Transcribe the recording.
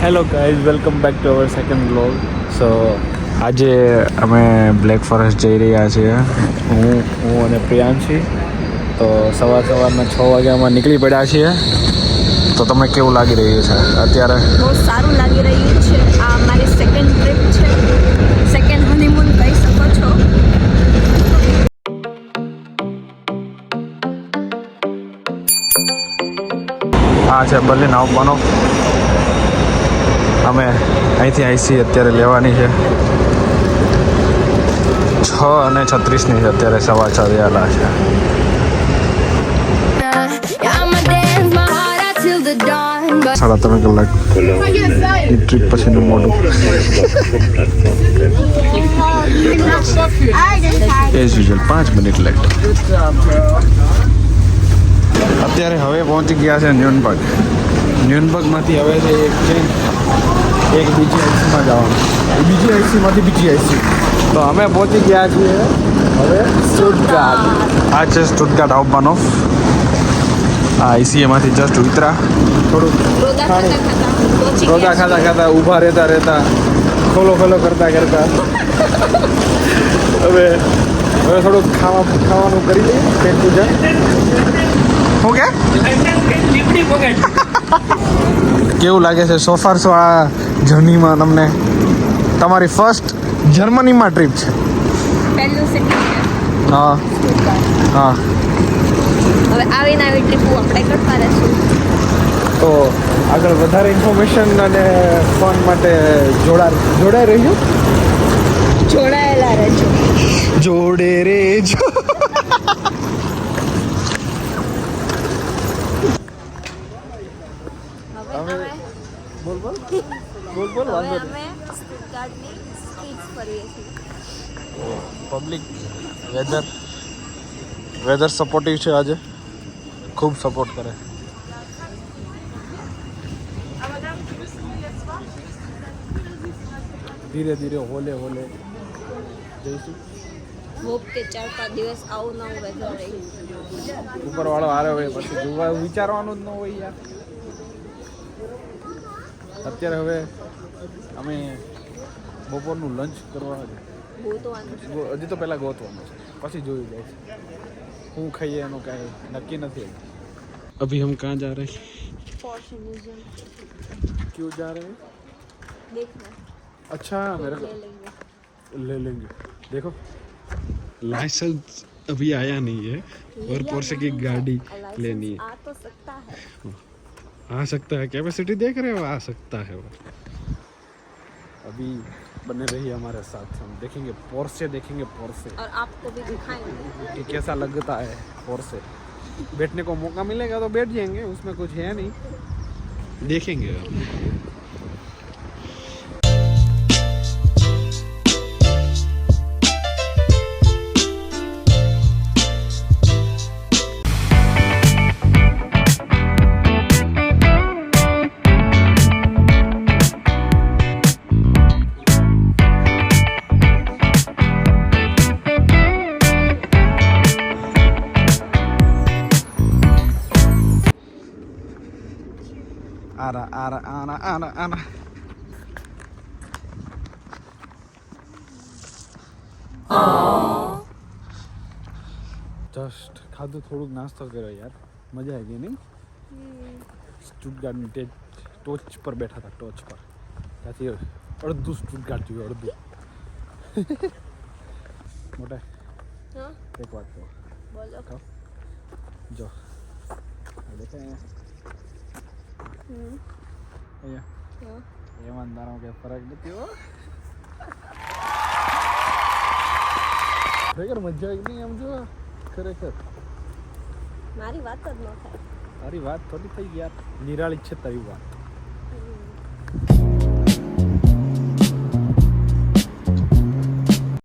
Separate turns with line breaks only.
Hello guys, welcome back to our second vlog. So આજે અમે black forest જઈ રહ્યા છીએ, હું અને પ્રિયાંશી. તો સવારના 6 વાગ્યામાં નીકળી પડ્યા છીએ. તો તમને કેવું લાગી રહ્યું છે અત્યારે?
બહુ સારું લાગી રહ્યું છે. આ મારી સેકન્ડ ટ્રીપ છે, સેકન્ડ હનીમૂન કહી શકો છો.
આ છે બર્લિન આવવાનો. અમે અહીંથી આઈસી અત્યારે લેવાની છે 6:36 છે અત્યારે, 6:15 થયેલા છે. સાડા 3 કલાક ટ્રીપ પછીનું મોડું. As usual 5 minute late. અત્યારે હવે પહોંચી ગયા છે ન્યુનબર્ગમાંથી. હવે છે એક બીજી આઈસીમાં જવાનું, બીજી આઈસીમાંથી બીજી આઈસી. તો અમે પહોંચી ગયા છીએ હવે સ્ટુટગાર્ટ. આ છે સ્ટુટગાર્ટ આવવાનો. આ આઈસી એમાંથી જસ્ટ ઉતરા, થોડુંક રોદા ખાતા ઊભા રહેતા ખોલો કરતા હવે થોડુંક ખાવાનું કરી લઈએ. પેટ પૂજા શું કે કેવું લાગે છે સોફાર? સો આ જર્નીમાં તમને તમારી ફર્સ્ટ જર્મનીમાં ટ્રીપ છે?
પહેલું સિટી છે.
હા.
હવે આવીને આવી ટ્રીપો આપણે કરતા રહેશું.
તો આગળ વધારે ઇન્ફોર્મેશન અને ફોન માટે જોડાઈ રહ્યું,
જોડાયેલા રહેજો.
જોડે રેજો. બોલ
હવે અમે સ્ટુટગાર્ટની સ્ટ્રીટ્સ ફરીએ છીએ.
પબ્લિક વેધર સપોર્ટિવ છે આજે, ખૂબ સપોર્ટ કરે. ધીરે હોલે જઈશું.
હોપ કે 4-5 દિવસ આવું નવું વેધર રહે.
ઉપરવાળો હારે હોય પછી જોવા વિચારવાનું જ ન હોય યાર. અત્યારે હવે અમે બપોરનું લંચ કરવા હજી તો પહેલાં ગોતવાનું છે, પછી જોયું જાય છે. શું ખાઈએ એનું કાંઈ નક્કી નથી. અભી હમ કહાં જા રહે?
Porsche museum.
क्यों जा रहे हैं?
देखना.
अच्छा मेरे को ले लेंगे. देखो लाइसेंस अभी आया नहीं है और पोर्शे की गाड़ी लेनी है.
आ तो सकता है,
आ सकता है. कैपेसिटी देख रहे हो? आ सकता है वो. अभी बने रहिए हमारे साथ, हम देखेंगे पोर्शे
और आपको भी दिखाएंगे
कि कैसा लगता है पोर्शे. बैठने को मौका मिलेगा तो बैठ जाएंगे, उसमें कुछ है नहीं, देखेंगे. આના જસ્ટ ખાધું, થોડુંક નાસ્તો કર્યો યાર, મજા આવી ગઈ નહીં? સ્ટુટગાર્ટની ટોચ પર બેઠા હતા, ટોચ પર. ત્યાંથી અડધું સ્ટુટગાર્ટ જોયું, અડધું. મોટા એક વાત કહો.
બોલો.
જો દેખાય અહીંયા એમાં તારો કઈ ફરક નથી હો. ખરેખર મજા આવી નહીં? એમ જો ખરેખર
મારી વાત જ ન થાય.
તારી વાત થોડી થઈ યાર, નિરાળી છે તારી વાત.